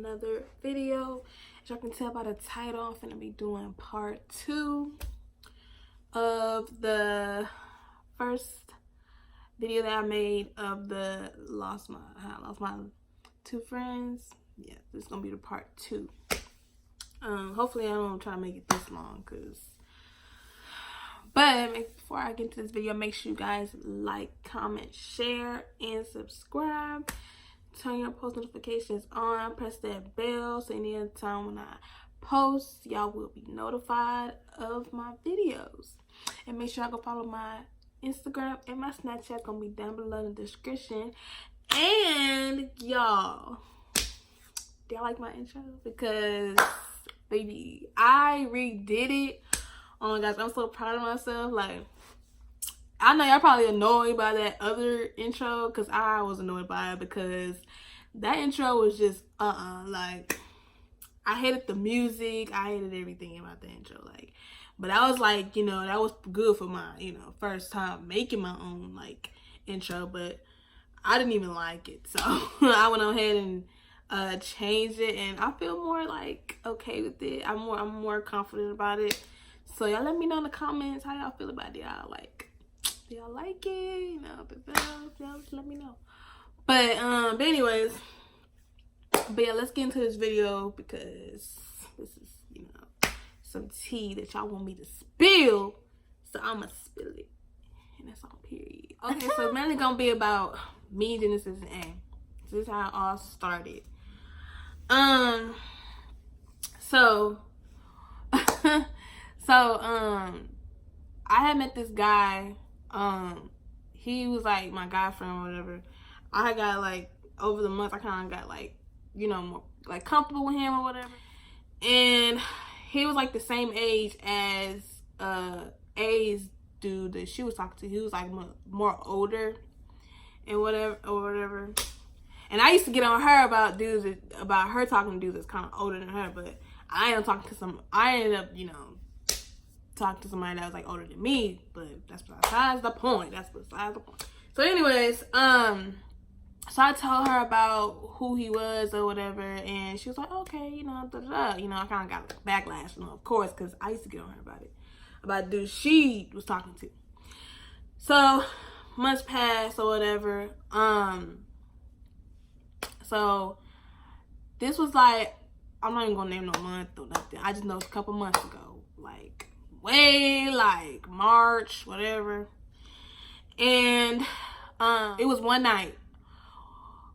another video. As y'all can tell by the title, I'm finna be doing part 2 of the first video that I made of the how I lost my 2 friends. Yeah, this is gonna be the part 2. Hopefully I don't try to make it this long, but before I get into this video, make sure you guys like, comment, share, and subscribe. Turn your post notifications on. Press that bell so any other time when I post, y'all will be notified of my videos. And make sure y'all go follow my Instagram and my Snapchat. Gonna be down below in the description. And y'all, do y'all like my intro? Because baby, I redid it. Oh my gosh, I'm so proud of myself. Like, I know y'all probably annoyed by that other intro, because I was annoyed by it, because that intro was just like, I hated the music, I hated everything about the intro. Like, but I was like, you know, that was good for my, you know, first time making my own like intro, but I didn't even like it. So I went ahead and changed it, and I feel more like okay with it. I'm more confident about it. So y'all let me know in the comments how y'all feel about it. Y'all like, do y'all like it? You know, y'all just let me know. But anyways, but yeah, let's get into this video, because this is, you know, some tea that y'all want me to spill, so I'ma spill it, and that's on period. Okay, so mainly gonna be about me, Genesis, and A. This is how it all started. I had met this guy. He was like my guy friend or whatever. I got like, over the months, I kind of got like, you know, more like comfortable with him or whatever. And he was like the same age as A's dude that she was talking to. He was like more older and whatever. And I used to get on her about about her talking to dudes that's kind of older than her, but I ended up, you know, talking to somebody that was like older than me, but that's besides the point. So anyways, so I told her about who he was or whatever, and she was like, okay, you know, You know, I kind of got a backlash, you know, of course, because I used to get on her about the dude she was talking to. So months passed or whatever. So this was like, I'm not even gonna name no month or nothing. I just know it's a couple months ago, like way like March, whatever. And it was one night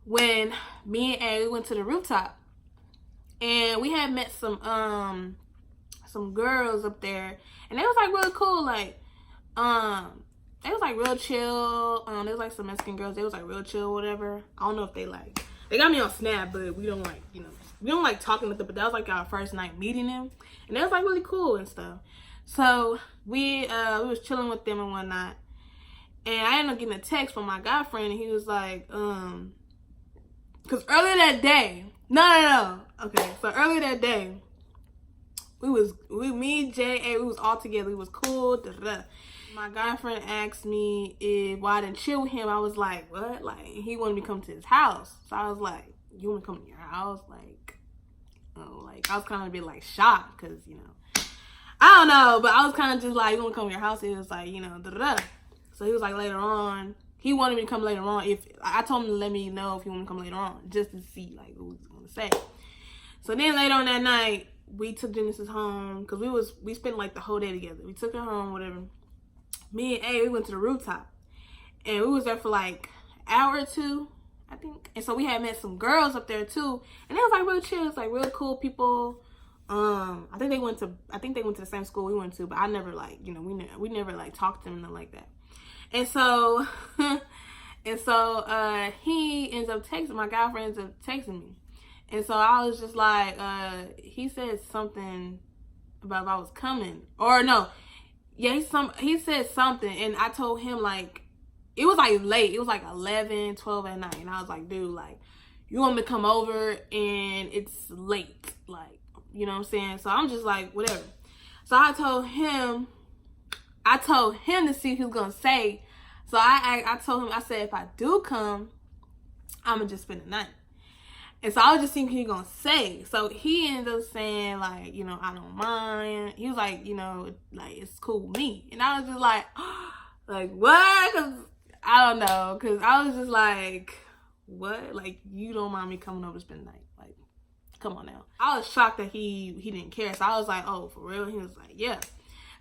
when me and A went to the rooftop, and we had met some girls up there, and they was like really cool. Like they was like real chill. There was like some Mexican girls. They was like real chill, whatever. I don't know if they got me on Snap, but we don't like, you know, we don't like talking with them. But that was like our first night meeting them, and they was like really cool and stuff. So we was chilling with them and whatnot, and I ended up getting a text from my guy friend, and he was like, because earlier that day, okay, so earlier that day, me, Jay, we was all together, we was cool, My guy friend asked me why I didn't chill with him. I was like, what? Like, he wanted me to come to his house. So I was like, you want to come to your house? Like, oh, like, I was kind of a bit like shocked, because, you know, I don't know, but I was kind of just like, you want to come to your house? He was like, you know, So he was like, later on, he wanted me to come later on. If I told him to let me know if he wanted to come later on, just to see like what he was going to say. So then later on that night, we took Genesis home, because we spent like the whole day together. We took her home, whatever. Me and A, we went to the rooftop, and we was there for like an hour or two, I think. And so we had met some girls up there too, and they was like real chill, it's like real cool people. I think they went to the same school we went to, but I never like, you know, we never like talked to them, nothing like that. And so he ends up texting, my guy friend ends up texting me, and so I was just like, he said something about if I was coming, or no. Yeah, he said something, and I told him, like, it was like late. It was like 11, 12 at night, and I was like, dude, like, you want me to come over, and it's late, like, you know what I'm saying? So I'm just like, whatever. So I told him to see what he was gonna say. So I told him, I said, if I do come, I'm gonna just spend the night. And so I was just thinking he gonna say. So he ended up saying, like, you know, I don't mind. He was like, you know, like, it's cool with me. And I was just like, like, what? Cause I don't know. Cause I was just like, what? Like, you don't mind me coming over to spend the night? Like, come on now. I was shocked that he didn't care. So I was like, oh, for real? He was like, yeah.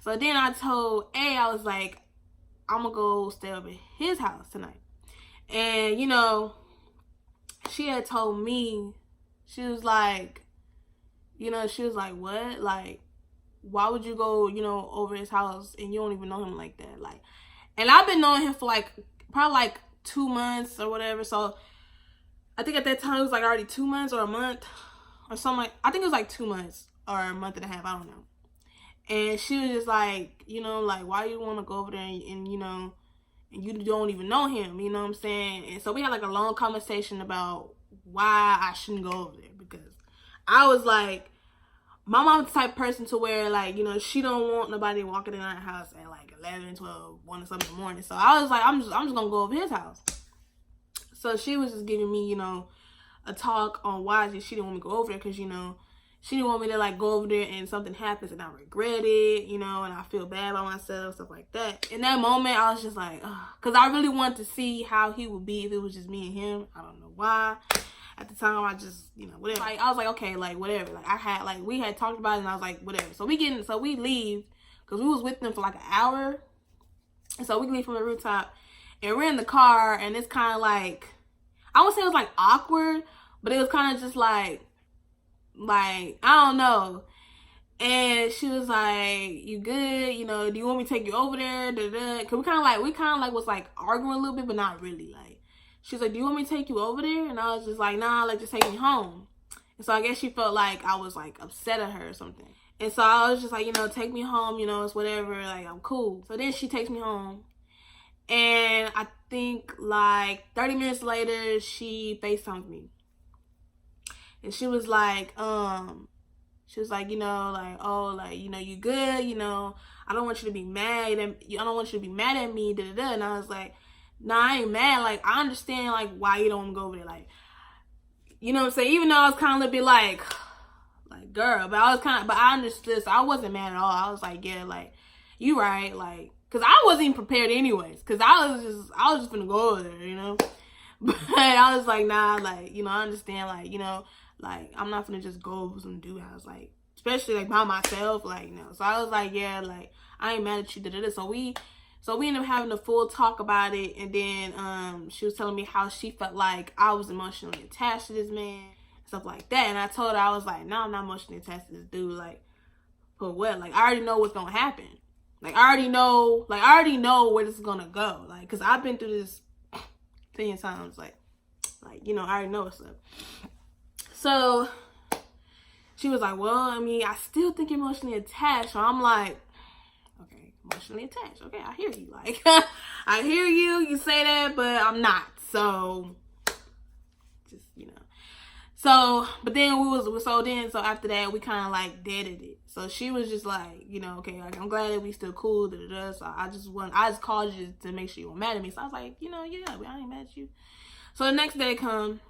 So then I told A, I was like, I'm gonna go stay over at his house tonight. And, you know, she had told me, she was like, you know, she was like, what? Like, why would you go, you know, over his house and you don't even know him like that? Like, and I've been knowing him for like, probably like 2 months or whatever. So I think at that time it was like already 2 months or a month or something. Like, I think it was like 2 months or a month and a half. I don't know. And she was just like, you know, like, why you want to go over there and, you know, and you don't even know him, you know what I'm saying? And so we had like a long conversation about why I shouldn't go over there, because I was like, my mom's the type of person to where, like, you know, she don't want nobody walking in our house at like 11, 12, 1 or something in the morning. So I was like, I'm just gonna go over his house. So she was just giving me, you know, a talk on why she didn't want me to go over there, because, you know, she didn't want me to, like, go over there and something happens and I regret it, you know, and I feel bad about myself, stuff like that. In that moment, I was just like, ugh. Because I really wanted to see how he would be if it was just me and him. I don't know why. At the time, I just, you know, whatever. Like, I was like, okay, like, whatever. Like, we had talked about it, and I was like, whatever. So we leave, because we was with them for, like, an hour. And so we leave from the rooftop, and we're in the car, and it's kind of like, I would say it was, like, awkward, but it was kind of just like, I don't know. And she was like, you good? You know, do you want me to take you over there? Cause we kind of like was like arguing a little bit, but not really. Like, she was like, do you want me to take you over there? And I was just like, nah, like, just take me home. And so I guess she felt like I was like upset at her or something. And so I was just like, you know, take me home, you know, it's whatever, like, I'm cool. So then she takes me home. And I think like 30 minutes later, she FaceTimed me. And she was like, you know, like, oh, like, you know, you good, you know, I don't want you to be mad, and I don't want you to be mad at me, da-da-da. And I was like, nah, I ain't mad. Like, I understand, like, why you don't go over there. Like, you know what I'm saying? Even though I was kind of a little bit like, girl, but I understood, so I wasn't mad at all. I was like, yeah, like, you right, like, because I wasn't even prepared anyways, because I was just gonna go over there, you know? But I was like, nah, like, you know, I understand, like, you know, like, I'm not gonna just go over some dude house, like, especially, like, by myself, like, you know. So I was like, yeah, like, I ain't mad at you, da-da-da. So we ended up having a full talk about it, and then she was telling me how she felt like I was emotionally attached to this man, stuff like that. And I told her, I was like, no, I'm not emotionally attached to this dude, like, for what? Like, I already know what's gonna happen. Like, I already know where this is gonna go. Like, because I've been through this 10 times, like, you know, I already know what's up. So she was like, well, I mean, I still think you're emotionally attached. So I'm like, okay, emotionally attached. Okay, I hear you. Like, I hear you say that, but I'm not. So just, you know. So, but then so after that, we kind of like deaded it. So she was just like, you know, okay, like, I'm glad that we still cool, da-da-da. So I just called you to make sure you were mad at me. So I was like, you know, yeah, I ain't mad at you. So the next day come,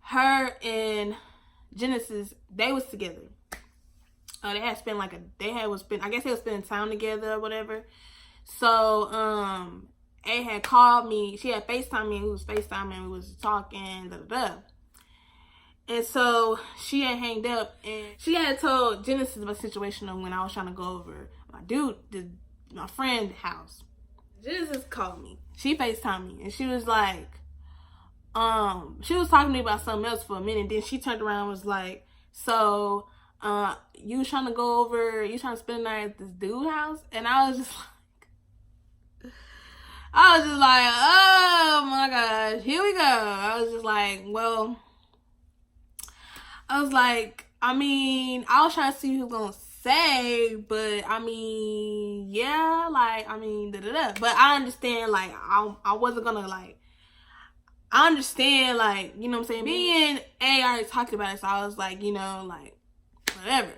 her and Genesis, they was together. I guess they was spending time together or whatever. So A had called me, she had FaceTimed me, and we was FaceTiming, and we was talking, da-da-da. And so she had hanged up, and she had told Genesis about the situation of when I was trying to go over my friend's house. Genesis called me. She FaceTimed me, and she was like, she was talking to me about something else for a minute. Then she turned around and was like, so, you trying to spend the night at this dude house? And I was just like, oh my gosh, here we go. I was just like, well, I was trying to see who was gonna say, but I mean, yeah, like, I mean, da-da-da. But I understand, like, I wasn't gonna, like, I understand, like, you know what I'm saying? Me and A already talked about it, so I was like, you know, like, whatever.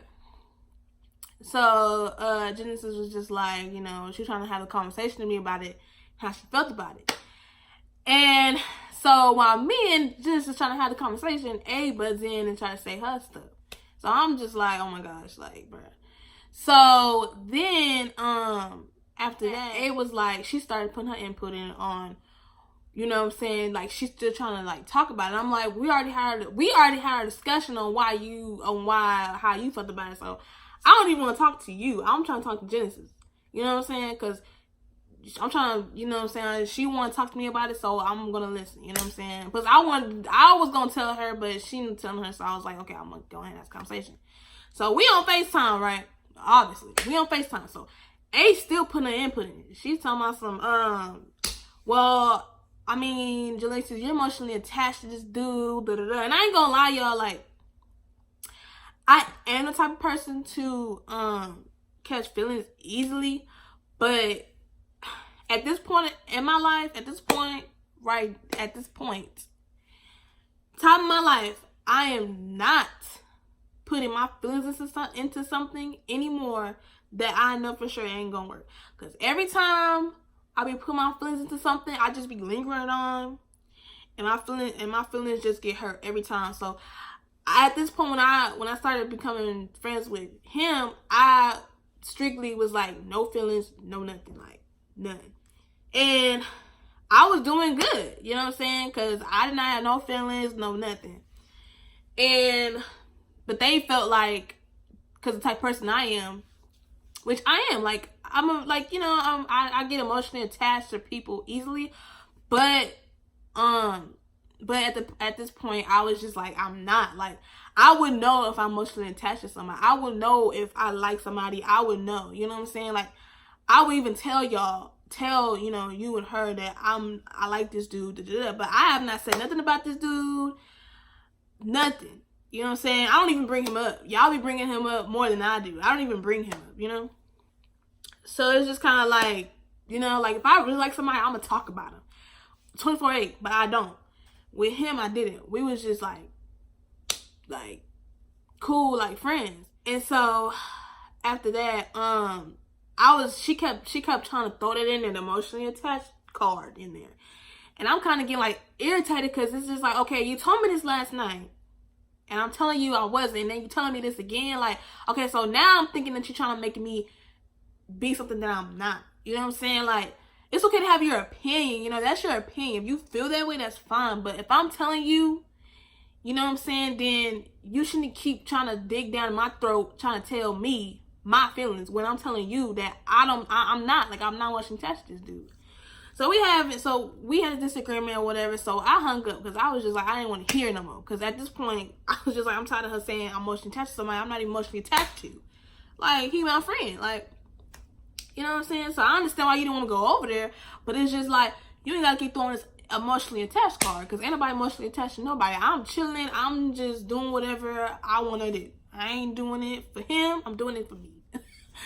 So, Genesis was just like, you know, she was trying to have a conversation with me about it, how she felt about it. And So while me and Genesis is trying to have the conversation, A buzz in and try to say her stuff. So I'm just like, oh my gosh, like, bruh. So then, after that, it was like, she started putting her input in on, you know what I'm saying? Like, she's still trying to, like, talk about it. I'm like, we already had a discussion on how you felt about it. So I don't even want to talk to you. I'm trying to talk to Genesis. You know what I'm saying? Because I'm trying to, you know what I'm saying? She want to talk to me about it, so I'm going to listen. You know what I'm saying? Because I was going to tell her, but she didn't tell her, so I was like, okay, I'm going to go ahead and have a conversation. So we on FaceTime, right? Obviously. We on FaceTime. So A still putting her input in it. She's talking about some, well, I mean, Jalexis, you're emotionally attached to this dude, da da da. And I ain't gonna lie, y'all, like, I am the type of person to catch feelings easily, but at this point in my life, time of my life, I am not putting my feelings into something anymore that I know for sure ain't gonna work. Because every time I be putting my feelings into something, I just be lingering on, and my feelings just get hurt every time. So at this point, when I started becoming friends with him, I strictly was like, no feelings, no nothing, like none. And I was doing good, you know what I'm saying? Because I did not have no feelings, no nothing. But they felt like, because the type of person I am, which I am, like, I get emotionally attached to people easily, but at this point, I was just like, I'm not. Like, I would know if I'm emotionally attached to somebody. I would know if I like somebody. I would know, you know what I'm saying? Like, I would even tell, you know, you and her that I like this dude, but I have not said nothing about this dude, nothing. You know what I'm saying? I don't even bring him up. Y'all be bringing him up more than I do. I don't even bring him up, you know? So it's just kind of like, you know, like, if I really like somebody, I'm going to talk about him 24/8, but I don't. With him, I didn't. We was just like cool, like friends. And so after that, she kept trying to throw that in there, the emotionally attached card in there. And I'm kind of getting like irritated, because it's just like, okay, you told me this last night, and I'm telling you I wasn't, and then you telling me this again. Like, okay, so now I'm thinking that you're trying to make me be something that I'm not. You know what I'm saying? Like, it's okay to have your opinion. You know, that's your opinion. If you feel that way, that's fine. But if I'm telling you, you know what I'm saying, then you shouldn't keep trying to dig down my throat, trying to tell me my feelings when I'm telling you that I'm not emotionally attached to this dude. So we had a disagreement or whatever. So I hung up, because I was just like, I didn't want to hear no more. Because at this point, I was just like, I'm tired of her saying I'm emotionally attached to somebody I'm not emotionally attached to. Like, he my friend. Like, you know what I'm saying? So I understand why you don't want to go over there, but it's just like, you ain't got to keep throwing this emotionally attached card, because ain't nobody emotionally attached to nobody. I'm chilling. I'm just doing whatever I want to do. I ain't doing it for him. I'm doing it for me.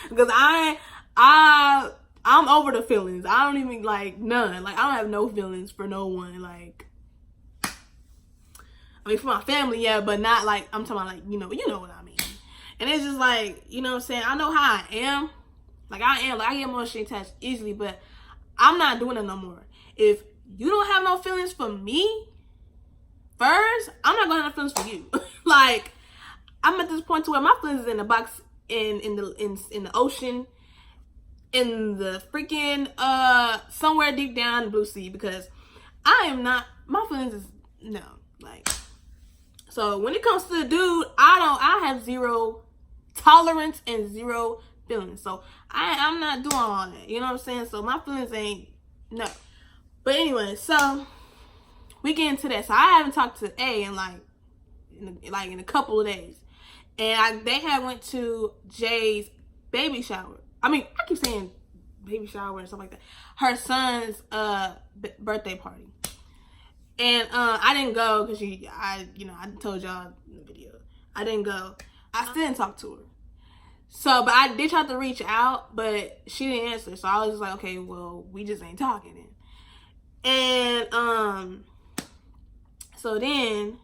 Because I'm over the feelings. I don't even, like, none. Like, I don't have no feelings for no one. Like, I mean, for my family, yeah, but not, like, I'm talking about, like, you know what I mean. And it's just like, you know what I'm saying? I know how I am. Like, I get emotionally attached easily, but I'm not doing it no more. If you don't have no feelings for me first, I'm not gonna have no feelings for you. Like, I'm at this point to where my feelings is in the box, in the ocean, in the freaking somewhere deep down in the blue sea, because I am not, my feelings is no, like. So when it comes to the dude, I have zero tolerance and zero feelings. So I'm not doing all that. You know what I'm saying? So my feelings ain't, no. But anyway, so we get into that. So I haven't talked to A in a couple of days. And they had went to Jay's baby shower. I mean, I keep saying baby shower and stuff like that. Her son's birthday party. And I didn't go because I told y'all in the video. I didn't go. I still didn't talk to her. So, but I did try to reach out, but she didn't answer. So I was just like, okay, well, we just ain't talking then. And so then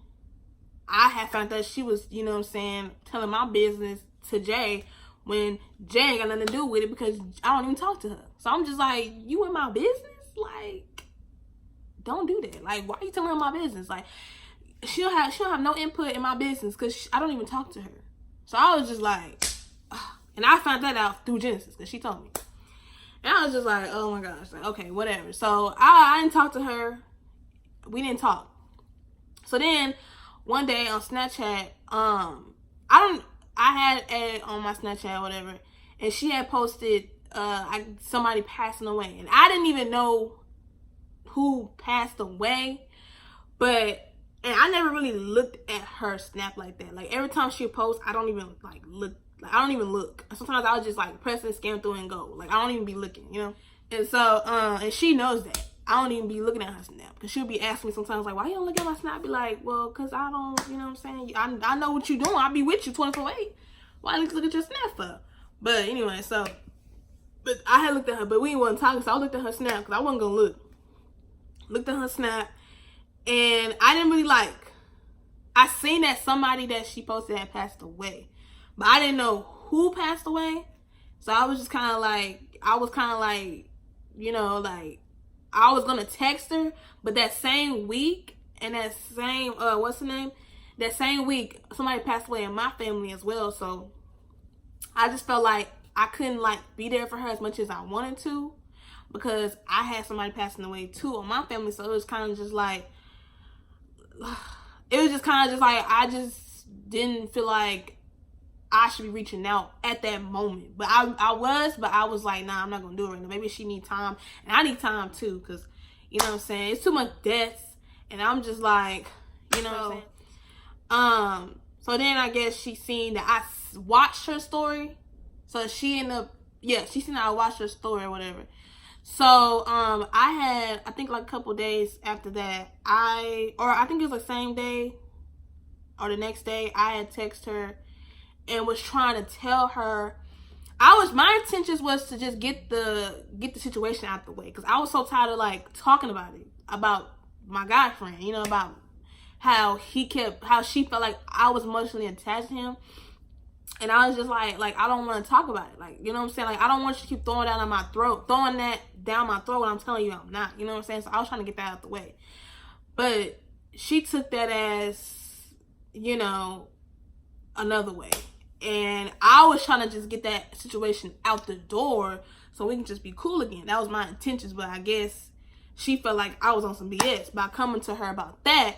I had found that she was, you know what I'm saying, telling my business to Jay when Jay ain't got nothing to do with it, because I don't even talk to her. So I'm just like, you in my business? Like, don't do that. Like, why are you telling her my business? Like, she'll have no input in my business because I don't even talk to her. So I was just like, ugh. And I found that out through Genesis because she told me. And I was just like, oh my gosh, like, okay, whatever. So I didn't talk to her. We didn't talk. So then one day on Snapchat, I had it on my Snapchat or whatever, and she had posted somebody passing away, and I didn't even know who passed away, and I never really looked at her Snap like that. Like, every time she posts, I don't even like look. Like, I don't even look. Sometimes I'll just like press and scan through and go. Like, I don't even be looking, you know. And so, and she knows that I don't even be looking at her Snap, because she'll be asking me sometimes like, why you don't look at my Snap? I be like, well, because I don't, you know what I'm saying? I know what you doing. I'll be with you 24/8. Why you look at your Snap for? But anyway, so, but I had looked at her, but we wasn't talking, so I looked at her Snap because I wasn't gonna look. Looked at her Snap, and I didn't really I seen that somebody that she posted had passed away, but I didn't know who passed away. So I was just kind of like, you know, like, I was gonna text her, but that same week, and that same what's the name? That same week, somebody passed away in my family as well. So I just felt like I couldn't like be there for her as much as I wanted to, because I had somebody passing away too on my family. So it was kind of just like, I just didn't feel like I should be reaching out at that moment. But I was like, nah, I'm not gonna do it right now. Maybe she need time, and I need time too, because, you know what I'm saying, it's too much deaths, and I'm just like, you know what I'm saying. So then I guess she seen that I watched her story, so she ended up, she seen that I watched her story or whatever. So I think like a couple days after that, I think it was the same day or the next day, I had texted her and was trying to tell her, my intentions was to just get the situation out the way, because I was so tired of like talking about it, about my guy friend, you know, about how she felt like I was emotionally attached to him. And I was just like I don't want to talk about it. Like, you know what I'm saying? Like, I don't want you to keep throwing that down my throat when I'm telling you I'm not. You know what I'm saying? So I was trying to get that out the way. But she took that as, you know, another way. And I was trying to just get that situation out the door so we can just be cool again. That was my intentions. But I guess she felt like I was on some BS by coming to her about that.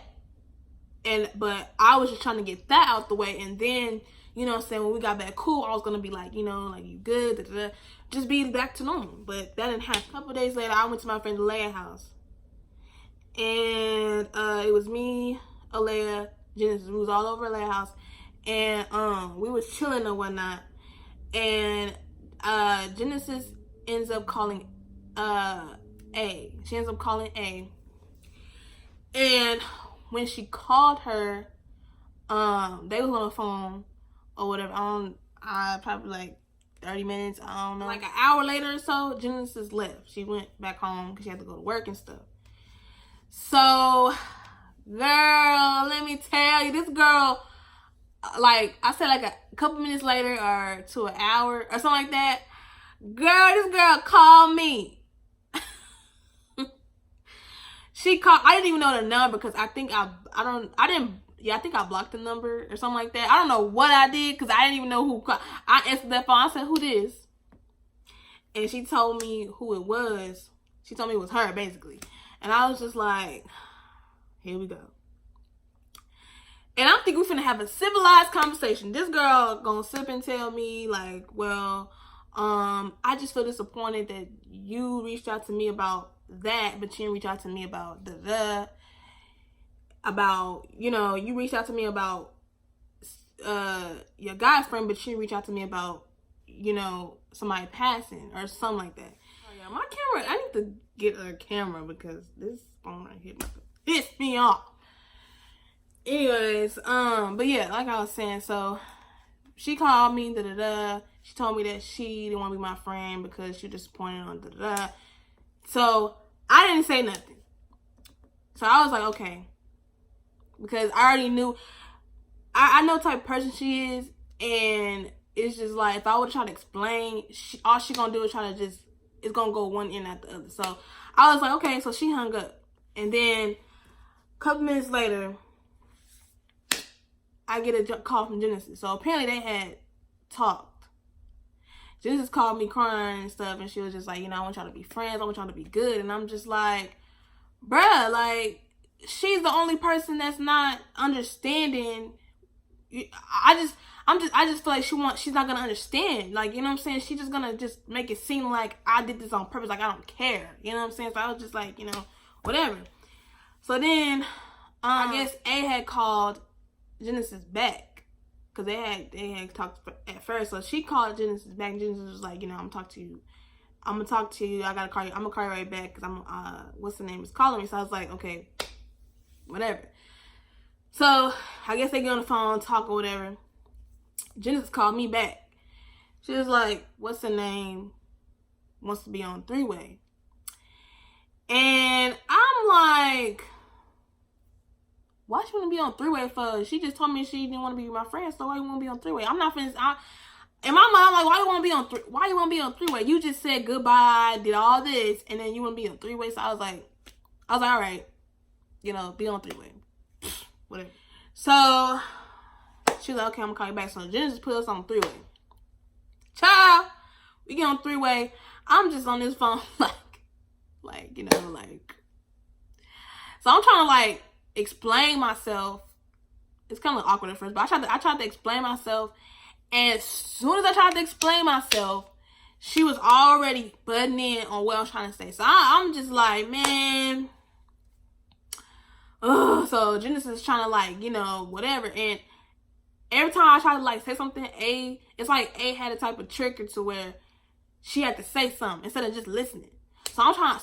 But I was just trying to get that out the way. And then, you know what I'm saying, when we got back cool, I was going to be like, you know, like, you good? Da, da, da. Just be back to normal. But that didn't happen. A couple days later, I went to my friend Alea's house. And it was me, Alea, Genesis. We was all over Alea's house. And we was chilling and whatnot. And Genesis ends up calling A. She ends up calling A. And when she called her, they was on the phone or whatever. I probably like 30 minutes, I don't know. Like an hour later or so, Genesis left. She went back home because she had to go to work and stuff. So, girl, let me tell you, this girl, like, I said like a couple minutes later or to an hour or something like that, girl, this girl called me. She called, I didn't even know the number because I think I think I blocked the number or something like that. I don't know what I did because I didn't even know who called. I answered that phone. I said, who this? And she told me who it was. She told me it was her, basically. And I was just like, here we go. And I'm thinking we're finna have a civilized conversation. This girl gonna sit up and tell me like, well, I just feel disappointed that you reached out to me about that, but you didn't reach out to me about about, you know, you reached out to me about your guy friend, but you didn't reach out to me about, you know, somebody passing or something like that. Oh yeah, my camera, I need to get a camera because this phone right here pissed me off. Anyways, but yeah, like I was saying, so she called me, she told me that she didn't want to be my friend because she was disappointed on So I didn't say nothing. So I was like, okay. Because I already knew, I know the type of person she is, and it's just like, if I would try to explain, all she gonna do is try to just, it's gonna go one end after the other. So I was like, okay, so she hung up. And then a couple minutes later, I get a call from Genesis. So apparently they had talked. Genesis called me crying and stuff, and she was just like, I want y'all to be friends. I want y'all to be good. And I'm just like, bruh, like, she's the only person that's not understanding. I just feel like she's not gonna understand. Like, you know what I'm saying? She's just gonna just make it seem like I did this on purpose. Like, I don't care. You know what I'm saying? So I was just like, whatever. So then, I guess A had called Genesis back, because they had talked at first. So she called Genesis back, and Genesis was like, I'm gonna talk to you. I gotta call you. I'm gonna call you right back, because what's the name is calling me. So I was like, okay, whatever. So I guess they get on the phone, talk or whatever. Genesis called me back. She was like, what's the name wants to be on three-way. And I'm like, why she want to be on three-way for? She just told me she didn't want to be my friend, so why you want to be on three-way? I'm not finished. In my mind, like, why you want to be on three-way? You just said goodbye, did all this, and then you want to be on three-way. So I was like, all right, be on three-way. Whatever. So she was like, okay, I'm gonna call you back. So Genesis put us on three-way. Child, we get on three-way. I'm just on this phone, like. So I'm trying to explain myself. It's kind of awkward at first, but I tried to explain myself. And as soon as I tried to explain myself, she was already butting in on what I was trying to say. So I'm just like, man. Ugh. So Genesis is trying to whatever. And every time I try to say something, it's like A had a type of trigger to where she had to say something instead of just listening. So I'm trying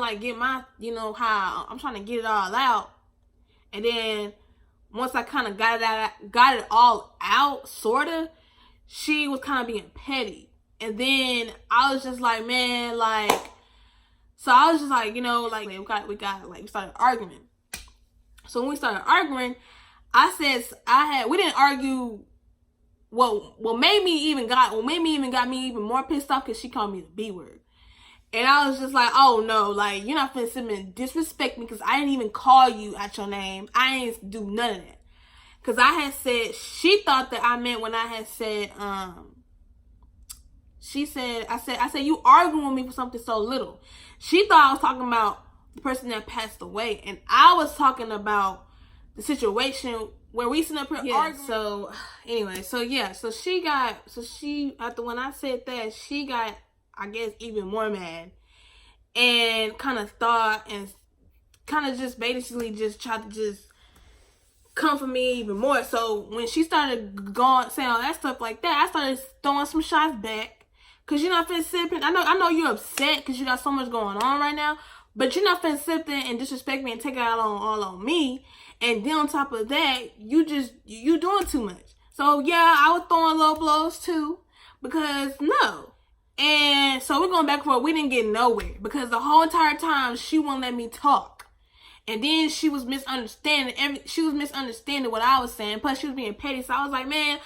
to get my, how I'm trying to get it all out. And then once I kind of got it all out, sorta, she was kind of being petty. And then I was just like, man, so I was just like, we started arguing. So when we started arguing, we didn't argue. What made me even got me even more pissed off, because she called me the B word. And I was just like, oh no, you're not finna sit and disrespect me, because I didn't even call you at your name. I ain't do none of that. Because I had said, she thought that I meant when I had said, I said, you arguing with me for something so little. She thought I was talking about the person that passed away. And I was talking about the situation where we sitting up here arguing. So anyway, so after when I said that, she got, I guess, even more mad, and kind of thought and kind of just basically just tried to just come for me even more. So when she started saying all that stuff like that, I started throwing some shots back, because you're not finna sit there. I know you're upset because you got so much going on right now, but you're not finna sit there and disrespect me and take it all on me. And then on top of that, you doing too much. So yeah, I was throwing low blows too, because no. And so we're going back and forth. We didn't get nowhere, because the whole entire time she wouldn't let me talk. And then she was misunderstanding what I was saying. Plus she was being petty. So I was like, man,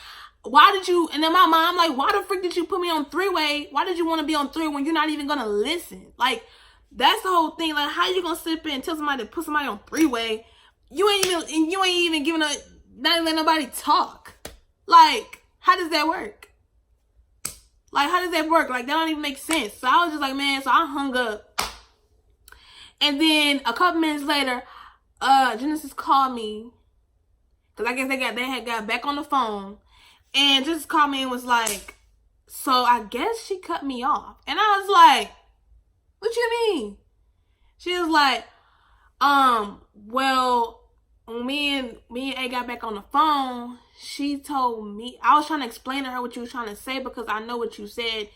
why did you? And then my mom, like, why the freak did you put me on three-way? Why did you want to be on three when you're not even going to listen? Like, that's the whole thing. Like, how you going to sit there and tell somebody to put somebody on three-way? You ain't even giving not even let nobody talk. Like, how does that work? How does that work? That don't even make sense. So I was just like, man, so I hung up. And then a couple minutes later, Genesis called me, because I guess they had got back on the phone, and Genesis called me and was like, so I guess she cut me off. And I was like, what you mean? She was like, well, when me and A got back on the phone, she told me, I was trying to explain to her what you were trying to say, because I know what you said,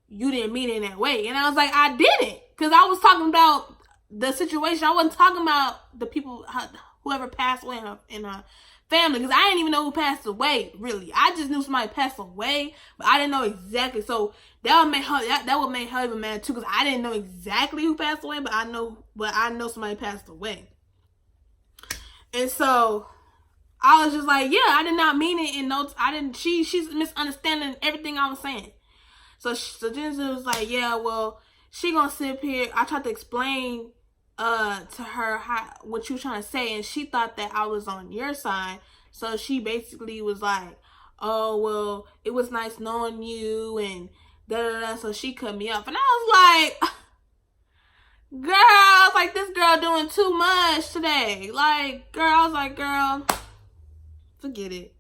you didn't mean it in that way. And I was like, I didn't, because I was talking about the situation. I wasn't talking about the people, whoever passed away in her family, because I didn't even know who passed away, really. I just knew somebody passed away, but I didn't know exactly. So that would make her even mad too, because I didn't know exactly who passed away, but I know somebody passed away. And so I was just like, yeah, I did not mean it in no, I didn't, she's misunderstanding everything I was saying. So Genesis was like, yeah, well, she gonna sit up here. I tried to explain to her what you were trying to say, and she thought that I was on your side. So she basically was like, oh, well, it was nice knowing you, and da-da-da. So she cut me off. And I was like, girl, like, this girl doing too much today. Like, girl, I was like, girl, forget it.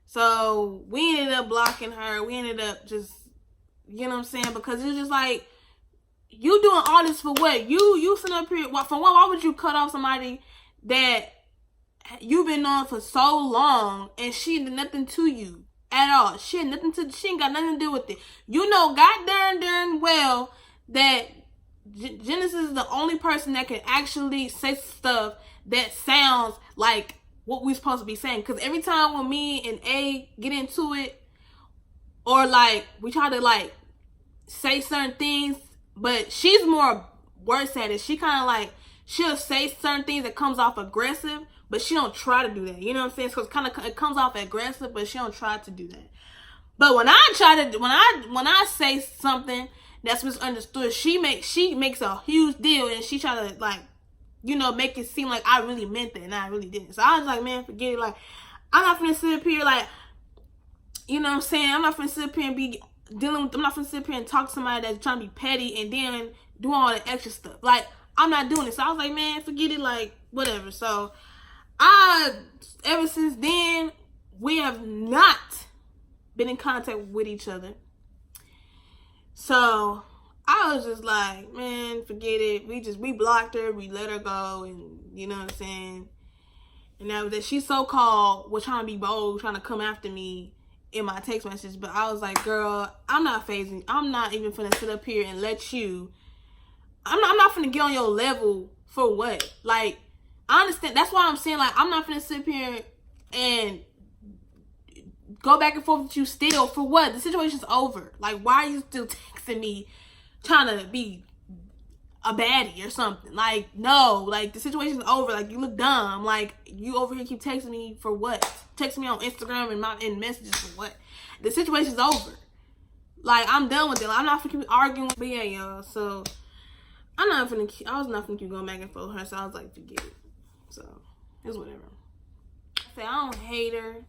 So we ended up blocking her. We ended up just, you know what I'm saying? Because it's just like, you doing all this for what? You sitting up here, for one, why would you cut off somebody that you've been on for so long and she did nothing to you at all? She ain't got nothing to do with it. You know darn well that Genesis is the only person that can actually say stuff that sounds like what we're supposed to be saying. Because every time when me and A get into it, or like we try to like say certain things, but she's more worse at it. She kind of like, she'll say certain things that comes off aggressive, but she don't try to do that. You know what I'm saying? So it comes off aggressive, but she don't try to do that. But when I say something that's misunderstood, she makes a huge deal, and she try to like, you know, make it seem like I really meant that, and I really didn't. So I was like, man, forget it. Like, I'm not finna sit up here like, you know what I'm saying? I'm not finna sit up here and be dealing with, I'm not finna sit up here and talk to somebody that's trying to be petty and then do all the extra stuff. Like, I'm not doing it. So I was like, man, forget it, like, whatever. So ever since then, we have not been in contact with each other. So I was just like, man, forget it. We blocked her, we let her go, and you know what I'm saying? And that was that. She so-called was trying to be bold, trying to come after me in my text message, but I was like, girl, I'm not phasing. I'm not even finna sit up here and let you, I'm not finna get on your level for what? Like, I understand. That's why I'm saying, like, I'm not finna sit up here and go back and forth with you still for what? The situation's over. Like, why are you still texting me trying to be a baddie or something? Like, no, like, the situation's over. Like, you look dumb. Like, you over here keep texting me for what? Texting me on Instagram and messages for what? The situation's over. Like, I'm done with it. Like, I'm not finna keep arguing. But yeah, y'all, so I was not finna keep going back and forth with her, so I was like, forget it. So it's whatever. I don't hate her.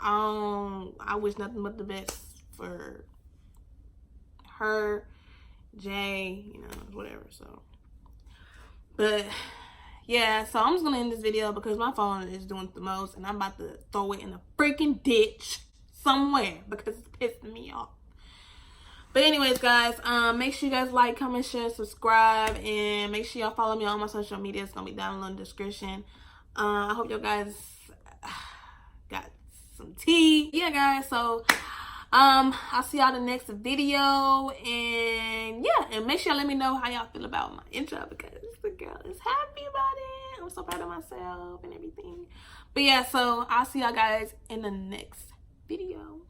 I wish nothing but the best for her, Jay, you know, whatever. So, but yeah, so I'm just gonna end this video because my phone is doing the most, and I'm about to throw it in a freaking ditch somewhere because it's pissing me off. But anyways, guys, make sure you guys like, comment, share, subscribe, and make sure y'all follow me on all my social media. It's gonna be down in the description. I hope y'all guys got some tea. Yeah, guys, so I'll see y'all in the next video, and yeah, and make sure y'all let me know how y'all feel about my intro, because the girl is happy about it. I'm so proud of myself and everything. But yeah, so I'll see y'all guys in the next video.